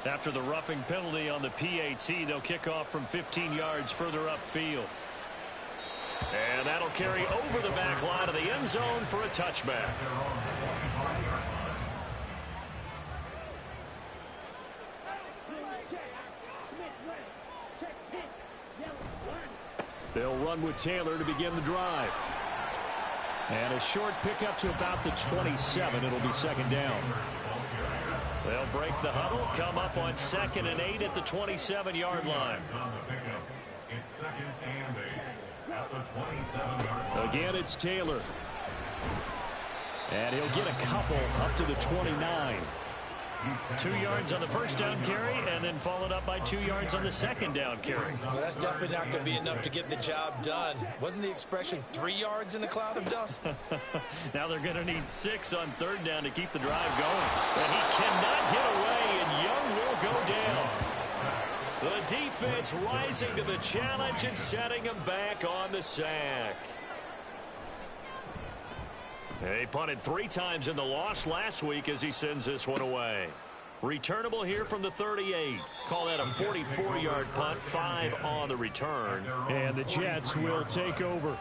After the roughing penalty on the PAT, they'll kick off from 15 yards further upfield. And that'll carry over the back line of the end zone for a touchback. They'll run with Taylor to begin the drive. And a short pickup to about the 27. It'll be second down. They'll break the huddle, come up on 2nd and 8 at the 27-yard line. It's 2nd and 8 at the 27-yard line. Again, it's Taylor. And he'll get a couple up to the 29. 2 yards on the first down carry, and then followed up by 2 yards on the second down carry. Well, that's definitely not going to be enough to get the job done. Wasn't the expression 3 yards in a cloud of dust? Now they're going to need 6 on 3rd down to keep the drive going. But he cannot get away, and Young will go down. The defense rising to the challenge and setting him back on the sack. He punted 3 times in the loss last week as he sends this one away. Returnable here from the 38. Call that a 44-yard punt, 5 on the return. And the Jets will take over.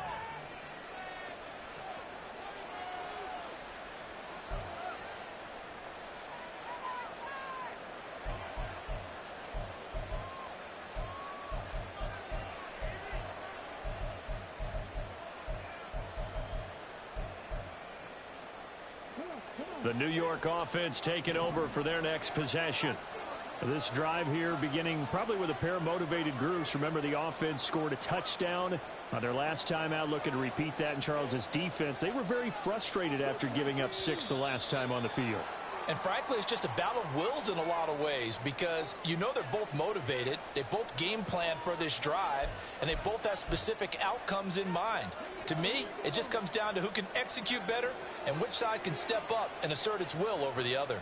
The New York offense taking over for their next possession. This drive here beginning probably with a pair of motivated groups. Remember, the offense scored a touchdown on their last time out, looking to repeat that in Charles's defense. They were very frustrated after giving up 6 the last time on the field. And frankly, it's just a battle of wills in a lot of ways, because you know they're both motivated, they both game plan for this drive, and they both have specific outcomes in mind. To me, it just comes down to who can execute better and which side can step up and assert its will over the other.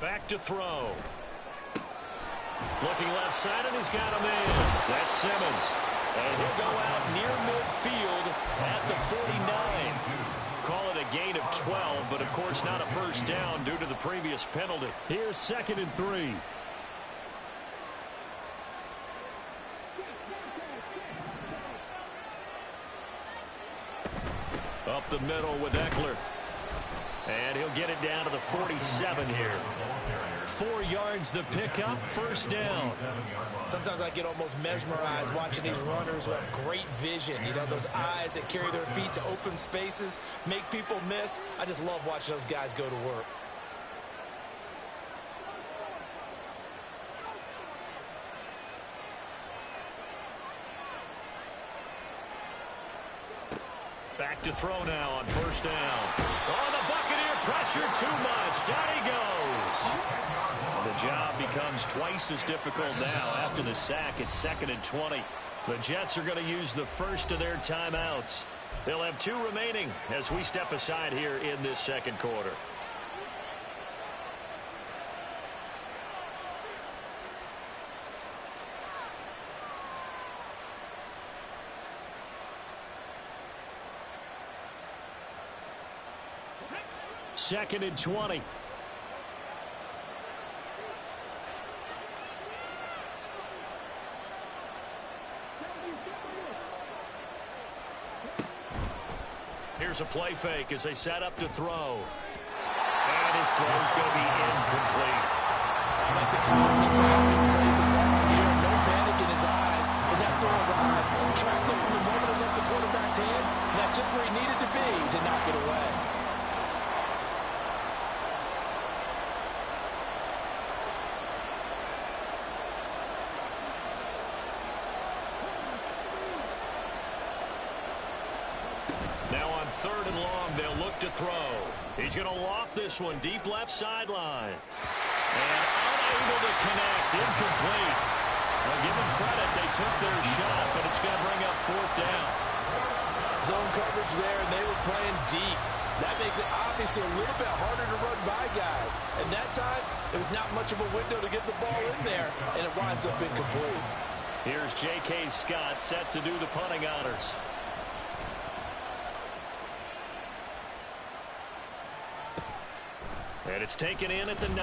Back to throw. Looking left side, and he's got him in. That's Simmons. And he'll go out near midfield at the 49. Call it a gain of 12, but of course not a first down due to the previous penalty. Here's 2nd and 3. Up the middle with Eckler. And he'll get it down to the 47 here. 4 yards the pickup, first down. Sometimes I get almost mesmerized watching these runners who have great vision. You know, those eyes that carry their feet to open spaces, make people miss. I just love watching those guys go to work. Back to throw now on first down. Oh, the Buccaneer pressure too much. Down he goes. The job becomes twice as difficult now after the sack. It's 2nd and 20. The Jets are going to use the first of their timeouts. They'll have 2 remaining as we step aside here in this second quarter. Second and 20. Here's a play fake as they set up to throw. And his throw's going to be incomplete. I like the confidence of how he played the ball here. No panic in his eyes as that throw arrived. Tracked him from the moment it left the quarterback's hand. And that's just where he needed to be to knock it away. Now on 3rd and long, they'll look to throw. He's going to loft this one deep left sideline. And unable to connect, incomplete. Well, give them credit, they took their shot, but it's going to bring up 4th down. Zone coverage there, and they were playing deep. That makes it obviously a little bit harder to run by guys. And that time, it was not much of a window to get the ball in there, and it winds up incomplete. Here's J.K. Scott set to do the punting honors. And it's taken in at the 9.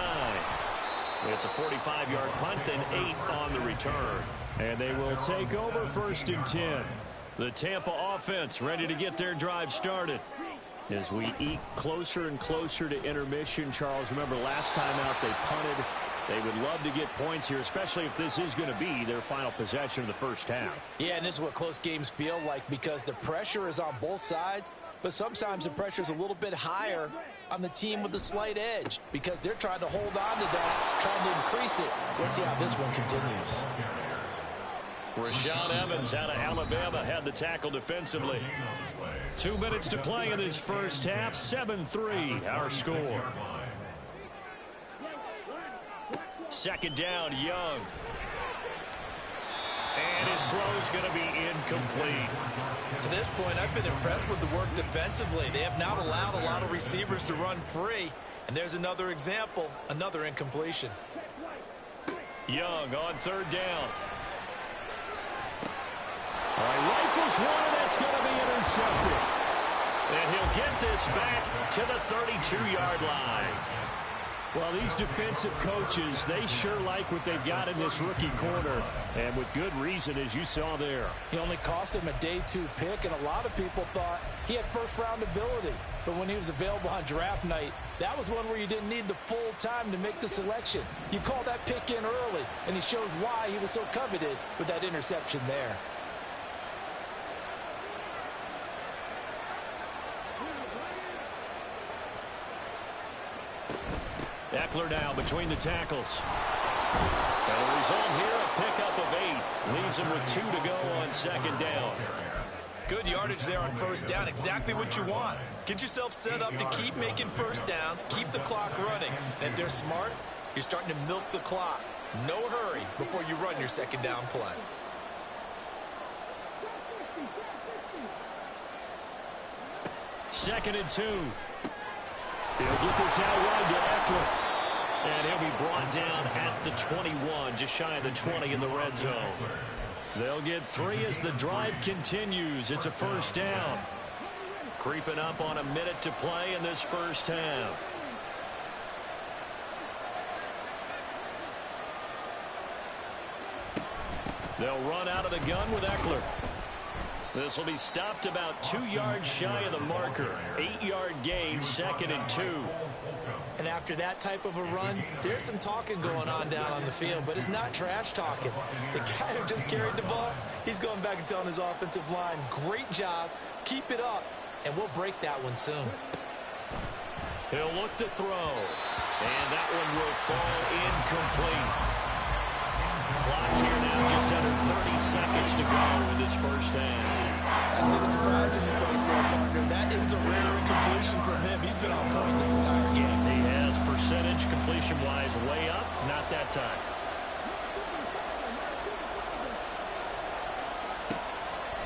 It's a 45-yard punt and 8 on the return. And they will take over 1st and 10. The Tampa offense ready to get their drive started. As we eke closer and closer to intermission, Charles, remember last time out they punted. They would love to get points here, especially if this is going to be their final possession of the first half. Yeah, and this is what close games feel like because the pressure is on both sides, but sometimes the pressure is a little bit higher on the team with the slight edge because they're trying to hold on to that, trying to increase it. Let's see how this one continues. Rashaan Evans out of Alabama had the tackle defensively. 2 minutes to play in this first half. 7-3 our score. Second down, Young. And his throw's going to be incomplete. To this point, I've been impressed with the work defensively. They have not allowed a lot of receivers to run free. And there's another example, another incompletion. Young on 3rd down. All right, rifles one, and that's going to be intercepted. And he'll get this back to the 32-yard line. Well, these defensive coaches, they sure like what they've got in this rookie corner, and with good reason, as you saw there. He only cost him a day 2 pick, and a lot of people thought he had first-round ability. But when he was available on draft night, that was one where you didn't need the full time to make the selection. You call that pick in early, and he shows why he was so coveted with that interception there. Eckler now between the tackles. And the result here, a pickup of 8. Leaves him with 2 to go on 2nd down. Good yardage there on 1st down. Exactly what you want. Get yourself set up to keep making 1st downs, keep the clock running. And if they're smart, you're starting to milk the clock. No hurry before you run your 2nd down play. Second and 2. He'll get this out wide to Eckler. And he'll be brought down at the 21, just shy of the 20 in the red zone. They'll get 3 as the drive continues. It's a 1st down. Creeping up on a minute to play in this first half. They'll run out of the gun with Eckler. This will be stopped about 2 yards shy of the marker. 8-yard gain, 2nd and 2. And after that type of a run, there's some talking going on down on the field, but it's not trash talking. The guy who just carried the ball, he's going back and telling his offensive line, great job, keep it up, and we'll break that one soon. He'll look to throw, and that one will fall incomplete. Clock here now just under 30 seconds to go in this first half. I see the surprise in your face there, partner. That is a rare incompletion from him. He's been on point this entire game. He has percentage completion-wise way up, not that time.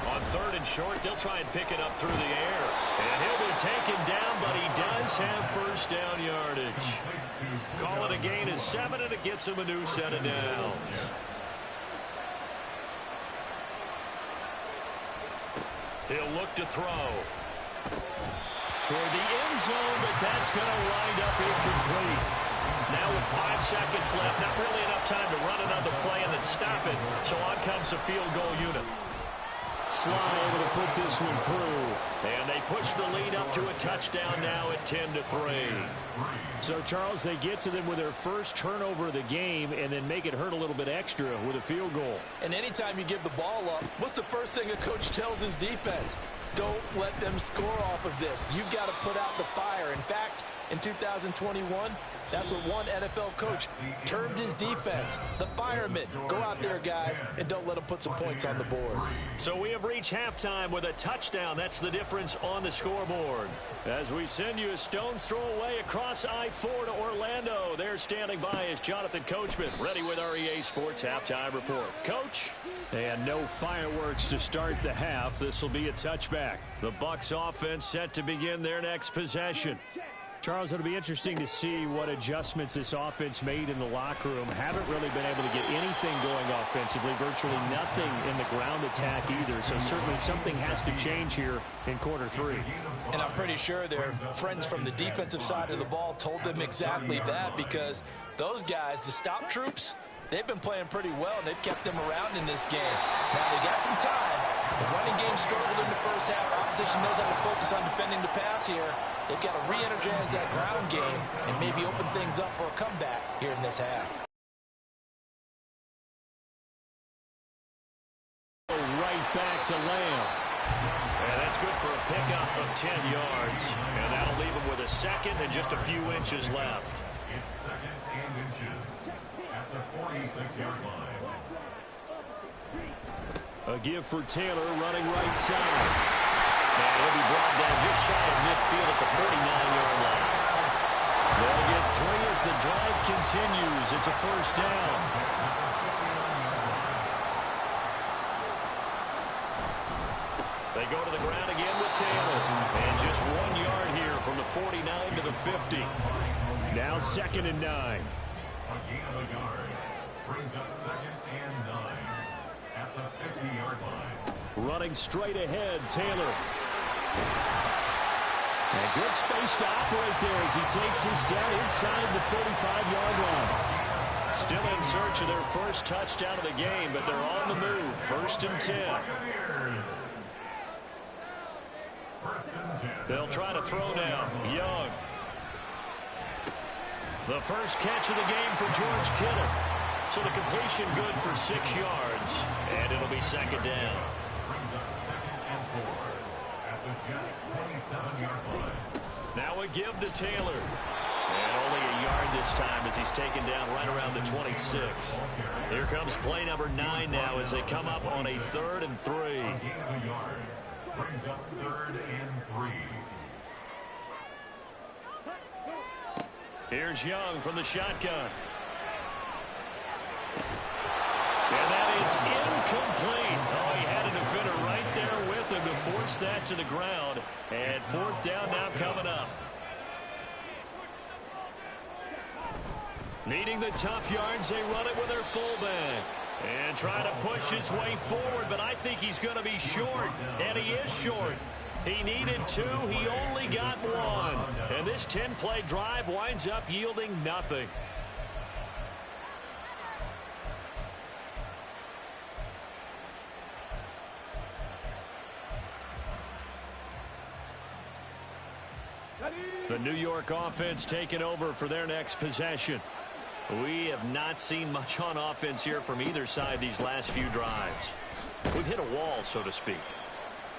On 3rd and short, they'll try and pick it up through the air. And he'll be taken down, but he does have 1st down yardage. Call it a gain of 7, and it gets him a new set of downs. He'll look to throw. Toward the end zone, but that's going to wind up incomplete. Now with 5 seconds left, not really enough time to run another play and then stop it. So on comes the field goal unit. Sly able to put this one through. And they push the lead up to a touchdown now at 10-3. So, Charles, they get to them with their first turnover of the game and then make it hurt a little bit extra with a field goal. And anytime you give the ball up, what's the first thing a coach tells his defense? Don't let them score off of this. You've got to put out the fire. In fact, in 2021? That's what one NFL coach termed his defense. The firemen. Go out there, guys, and don't let them put some points on the board. So we have reached halftime with a touchdown. That's the difference on the scoreboard. As we send you a stone's throw away across I-4 to Orlando. There standing by is Jonathan Coachman, ready with our EA Sports Halftime Report. Coach? And no fireworks to start the half. This will be a touchback. The Bucs offense set to begin their next possession. Charles, it'll be interesting to see what adjustments this offense made in the locker room. Haven't really been able to get anything going offensively, virtually nothing in the ground attack either. So certainly something has to change here in quarter three. And I'm pretty sure their friends from the defensive side of the ball told them exactly that, because those guys, the stop troops, they've been playing pretty well, and they've kept them around in this game. Now, they got some time. The running game struggled in the first half. Opposition knows how to focus on defending the pass here. They've got to re-energize that ground game and maybe open things up for a comeback here in this half. Right back to Lamb. And that's good for a pickup of 10 yards. And that'll leave him with a second and just a few inches left. It's second and inches at the 46-yard line. A give for Taylor running right side. And he'll be brought down just shy of midfield at the 49-yard line. They'll get 3 as the drive continues. It's a first down. They go to the ground again with Taylor. And just 1 yard here from the 49 to the 50. Now second and 9. A gain of a yard brings up second and 9 at the 50-yard line. Running straight ahead, Taylor. And good space to operate there as he takes this down inside the 35-yard line. Still in search of their first touchdown of the game, but they're on the move. First and 10. They'll try to throw now. Young. The first catch of the game for George Kittle. So the completion good for 6 yards. And it'll be second down. Brings up second and 4 at the Jets' 27-yard line. Now a give to Taylor. And only a yard this time as he's taken down right around the 26. Here comes play number 9 now as they come up on a 3rd and 3. A gain of a yard brings up 3rd and 3. Here's Young from the shotgun. And that is incomplete. Oh, he had a defender right there with him to force that to the ground. And 4th down now coming up. Needing the tough yards, they run it with their fullback. And trying to push his way forward, but I think he's going to be short. And he is short. He needed 2. He only got 1. And this 10-play drive winds up yielding nothing. The New York offense taking over for their next possession. We have not seen much on offense here from either side these last few drives. We've hit a wall, so to speak.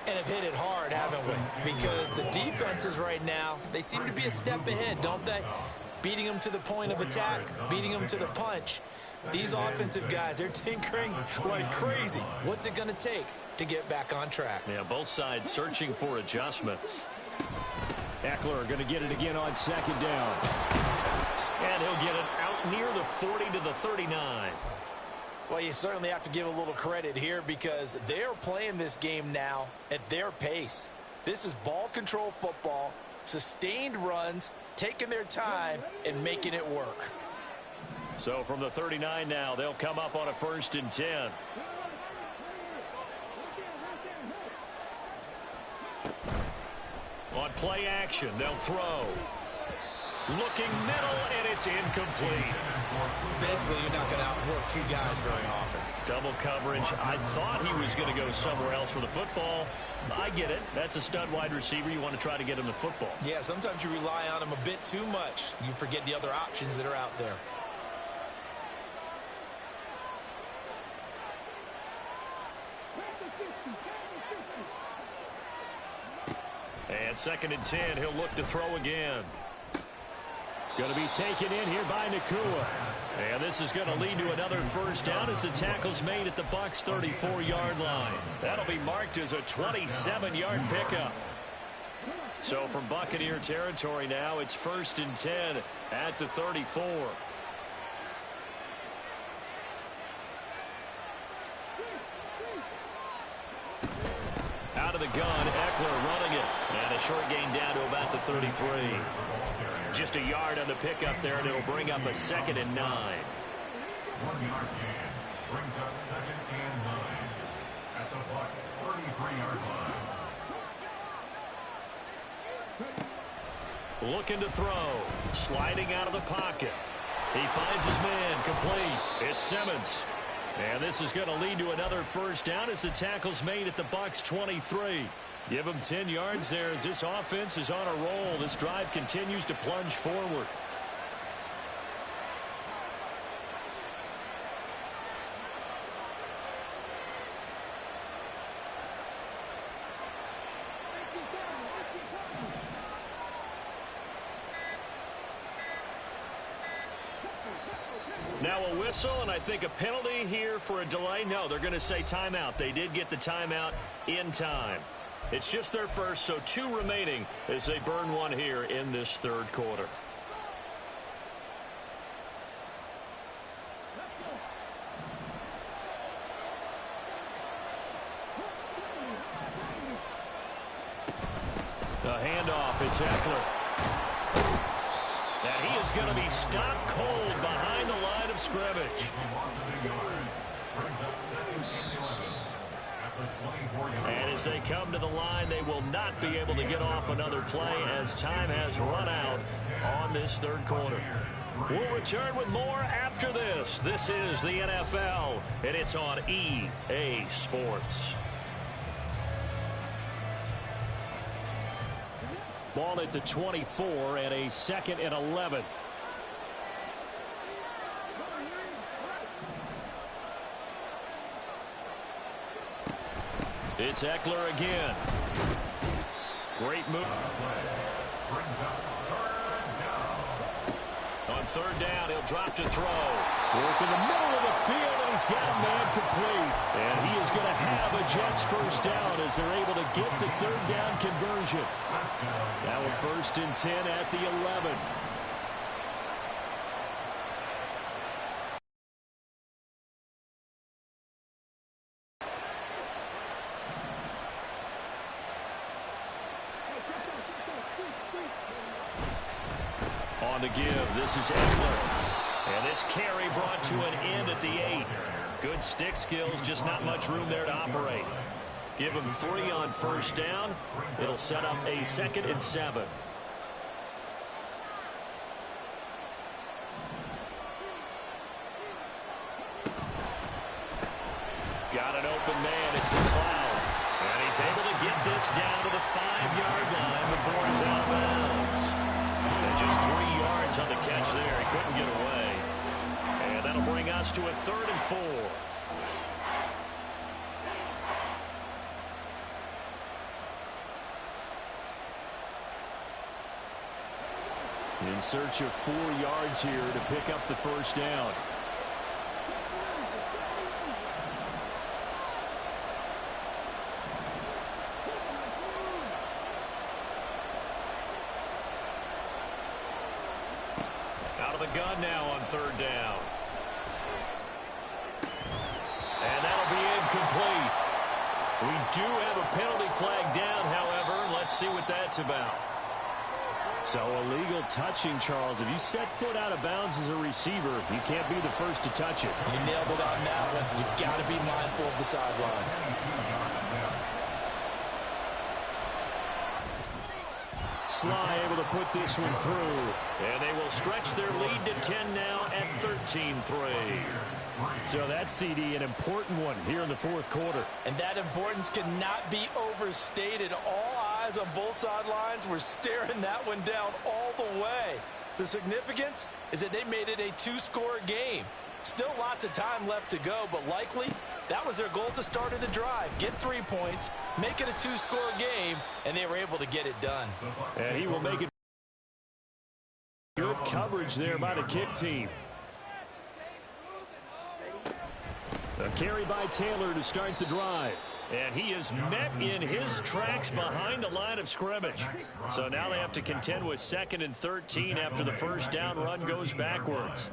And have hit it hard, haven't we? Because the defenses right now, they seem to be a step ahead, don't they? Beating them to the point of attack, beating them to the punch. These offensive guys, they're tinkering like crazy. What's it going to take to get back on track? Yeah, both sides searching for adjustments. Eckler going to get it again on second down. And he'll get it out near the 40 to the 39. Well, you certainly have to give a little credit here because they're playing this game now at their pace. This is ball control football, sustained runs, taking their time, and making it work. So from the 39 now, they'll come up on a 1st and 10. On play action, they'll throw. Looking middle, and it's incomplete. Basically, you're not going to outwork 2 guys very often. Double coverage. I thought he was going to go somewhere else for the football. I get it. That's a stud wide receiver. You want to try to get him the football. Yeah, sometimes you rely on him a bit too much. You forget the other options that are out there. And 2nd and 10, he'll look to throw again. Going to be taken in here by Nacua. And this is going to lead to another first down as the tackle's made at the Bucs 34-yard line. That'll be marked as a 27-yard pickup. So from Buccaneer territory now, it's 1st and 10 at the 34. Out of the gun, Eckler running it. And a short gain down to about the 33. Just a yard on the pickup there, and it'll bring up a 2nd and 9. 1-yard gain brings up 2nd and 9 at the Bucs 33-yard line. Looking to throw. Sliding out of the pocket. He finds his man. Complete. It's Simmons. And this is going to lead to another first down as the tackle's made at the Bucs 23. Give him 10 yards there as this offense is on a roll. This drive continues to plunge forward. Now a whistle, and I think a penalty here for a delay. No, they're going to say timeout. They did get the timeout in time. It's just their first, so 2 remaining as they burn one here in this 3rd quarter. The handoff, it's Eckler. And he is going to be stopped cold behind the line of scrimmage. And as they come to the line, they will not be able to get off another play as time has run out on this 3rd quarter. We'll return with more after this. This is the NFL, and it's on EA Sports. Ball at the 24 and a 2nd and 11. It's Eckler again. Great move. On 3rd down, he'll drop to throw. Work in the middle of the field, and he's got a man complete. And he is going to have a Jets first down as they're able to get the 3rd down conversion. Now a 1st and 10 at the 11. On the give, this is Eckler. And this carry brought to an end at the 8. Good stick skills, just not much room there to operate. Give him 3 on first down. It'll set up a 2nd and 7. Got an open man. It's McLeod. And he's able to get this down to the 5-yard line before he's out of bounds. And just 3 yards on the catch there. He couldn't get away. And that'll bring us to a 3rd and 4. In search of 4 yards here to pick up the first down. Out of the gun now on 3rd down. And that'll be incomplete. We do have a penalty flag down, however. Let's see what that's about. So illegal touching, Charles. If you set foot out of bounds as a receiver, you can't be the first to touch it. You nailed it on that one. You've got to be mindful of the sideline. Sly able to put this one through. And they will stretch their lead to 10 now at 13-3. So that CD, an important one here in the 4th quarter. And that importance cannot be overstated. All eyes on both sidelines were staring that one down all the way. The significance is that they made it a 2-score game. Still lots of time left to go, but likely that was their goal at the start of the drive. Get 3 points, make it a 2-score game, and they were able to get it done. And he will make it. Good coverage there by the kick team. A carry by Taylor to start the drive. And he is met in his tracks behind the line of scrimmage. So now they have to contend with 2nd and 13 after the first down run goes backwards.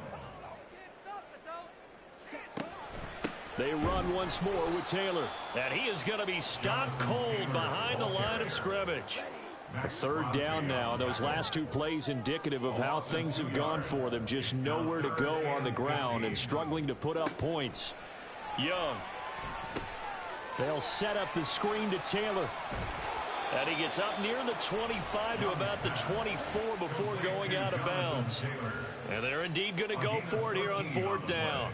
They run once more with Taylor. And he is going to be stopped cold behind the line of scrimmage. A 3rd down now. Those last 2 plays indicative of how things have gone for them. Just nowhere to go on the ground and struggling to put up points. Young. They'll set up the screen to Taylor. And he gets up near the 25 to about the 24 before going out of bounds. And they're indeed going to go for it here on 4th down.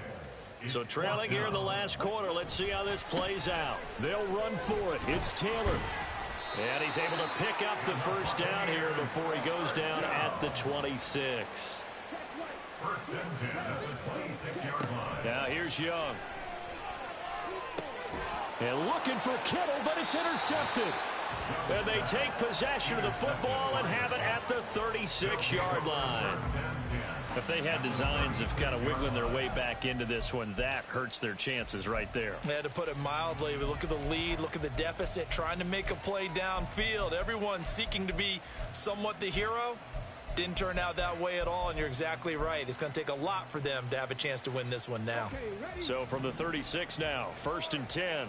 So trailing here in the last quarter. Let's see how this plays out. They'll run for it. It's Taylor. And he's able to pick up the first down here before he goes down at the 26. 1st and 10 at the 26-yard line. Now here's Young. And looking for Kittle, but it's intercepted. And they take possession of the football and have it at the 36-yard line. If they had designs of kind of wiggling their way back into this one, that hurts their chances right there. Yeah, to put it mildly, we look at the lead, look at the deficit, trying to make a play downfield. Everyone seeking to be somewhat the hero. Didn't turn out that way at all, and you're exactly right. It's going to take a lot for them to have a chance to win this one now. So from the 36 now, 1st and 10.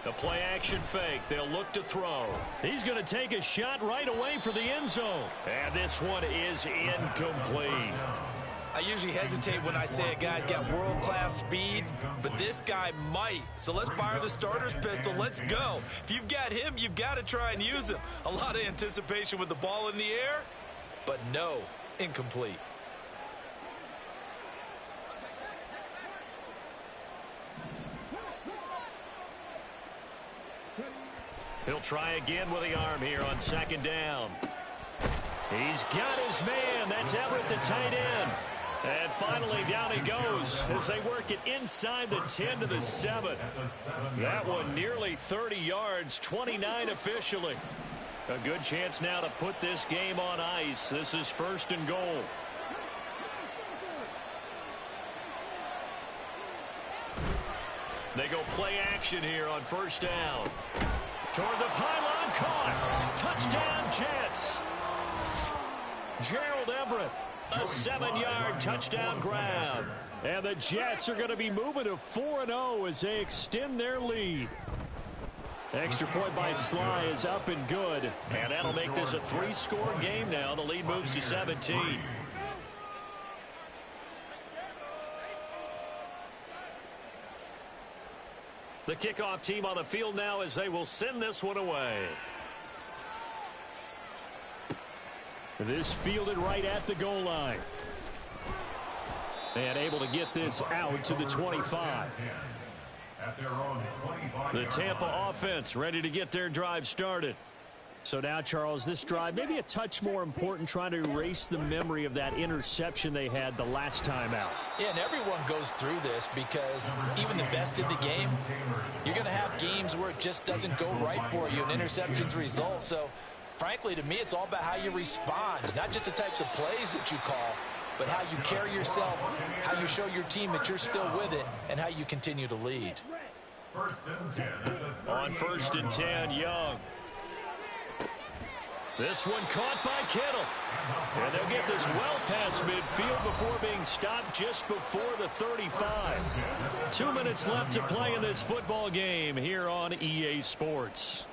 The play action fake. They'll look to throw. He's going to take a shot right away for the end zone. And this one is incomplete. I usually hesitate when I say a guy's got world-class speed, but this guy might. So let's fire the starter's pistol. Let's go. If you've got him, you've got to try and use him. A lot of anticipation with the ball in the air, but no, incomplete. He'll try again with the arm here on 2nd down. He's got his man. That's Everett, the tight end. And finally, down he goes as they work it inside the 10 to the 7. That one nearly 30 yards, 29 officially. A good chance now to put this game on ice. This is 1st and goal. They go play action here on 1st down. Toward the pylon, caught. Touchdown, Jets. Gerald Everett, a 7-yard touchdown grab. And the Jets are going to be moving to 4-0 as they extend their lead. Extra point by Sly is up and good. And that'll make this a 3-score game now. The lead moves to 17. The kickoff team on the field now as they will send this one away. This fielded right at the goal line. And able to get this out to the 25. The Tampa offense ready to get their drive started. So now, Charles, this drive maybe a touch more important, trying to erase the memory of that interception they had the last time out. Yeah, and everyone goes through this because even the best in the game, you're going to have games where it just doesn't go right for you, and interceptions result. So, frankly, to me, it's all about how you respond, not just the types of plays that you call, but how you carry yourself, how you show your team that you're still with it, and how you continue to lead. On 1st and 10, Young. This one caught by Kittle. And they'll get this well past midfield before being stopped just before the 35. 2 minutes left to play in this football game here on EA Sports.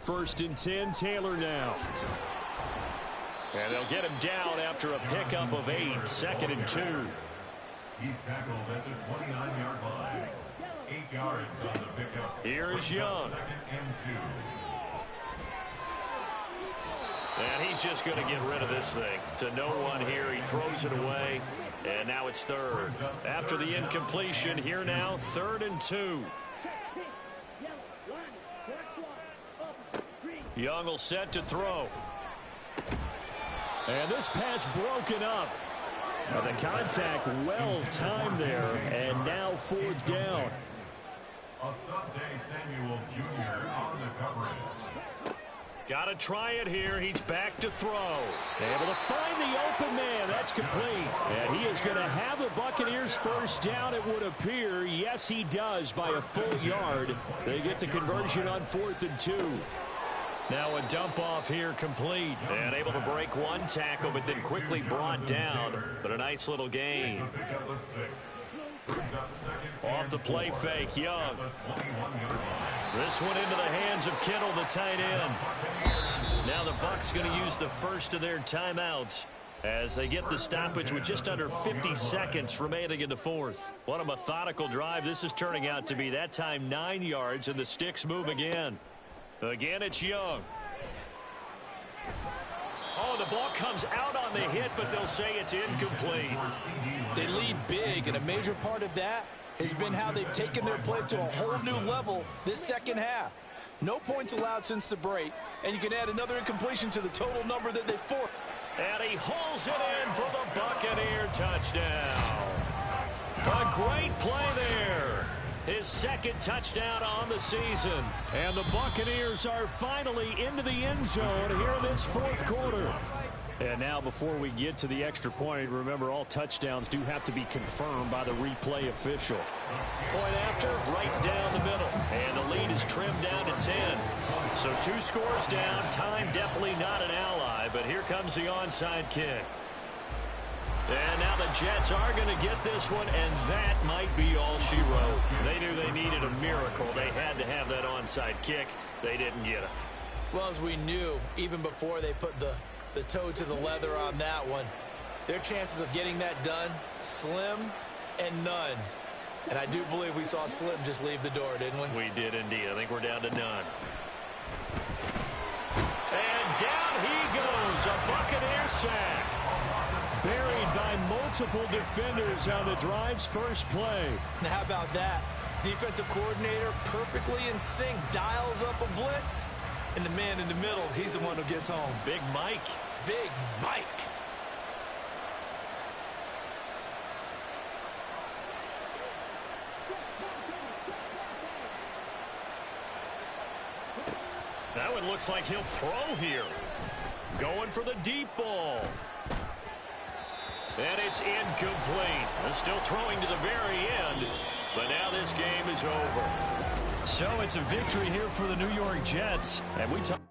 1st and 10, Taylor now. And they'll get him down after a pickup of 8, 2nd and 2. He's tackled at the 29-yard line. 8 yards on the pickup. Here is Young. 2nd and 2. And he's just going to get rid of this thing. To no one here. He throws it away. And now it's 3rd. After the incompletion, here now, 3rd and 2. Young will set to throw. And this pass broken up. The contact well timed there, and now fourth down. Asante Samuel Jr. on the coverage. Got to try it here. He's back to throw. Able to find the open man. That's complete. And he is going to have the Buccaneers first down, it would appear. Yes, he does by a full yard. They get the conversion on 4th and 2. Now a dump off here complete. And able to break one tackle, but then quickly brought down. But a nice little gain. Off the play fake, Young. This one into the hands of Kittle, the tight end. Now the Bucs going to use the first of their timeouts as they get the stoppage with just under 50 seconds remaining in the fourth. What a methodical drive this is turning out to be. That time 9 yards, and the sticks move again. Again, it's Young. Oh, the ball comes out on the hit, but they'll say it's incomplete. They lead big, and a major part of that has been how they've taken their play to a whole new level this second half. No points allowed since the break, and you can add another incompletion to the total number that they forced. And he hauls it in for the Buccaneer touchdown. A great play there. His second touchdown on the season. And the Buccaneers are finally into the end zone here in this fourth quarter. And now before we get to the extra point, remember all touchdowns do have to be confirmed by the replay official. Point after, right down the middle. And the lead is trimmed down to 10. So 2 scores down. Time definitely not an ally, but here comes the onside kick. And now the Jets are going to get this one, and that might be all she wrote. They knew they needed a miracle. They had to have that onside kick. They didn't get it. Well, as we knew, even before they put the toe to the leather on that one, their chances of getting that done, slim and none. And I do believe we saw Slim just leave the door, didn't we? We did indeed. I think we're down to none. And down he goes, a Buccaneer sack. Buried by multiple defenders on the drive's first play. Now, how about that? Defensive coordinator perfectly in sync, dials up a blitz, and the man in the middle, he's the one who gets home. Big Mike. Big Mike. That one looks like he'll throw here. Going for the deep ball. And it's incomplete. They're still throwing to the very end, but now this game is over. So it's a victory here for the New York Jets. And we talk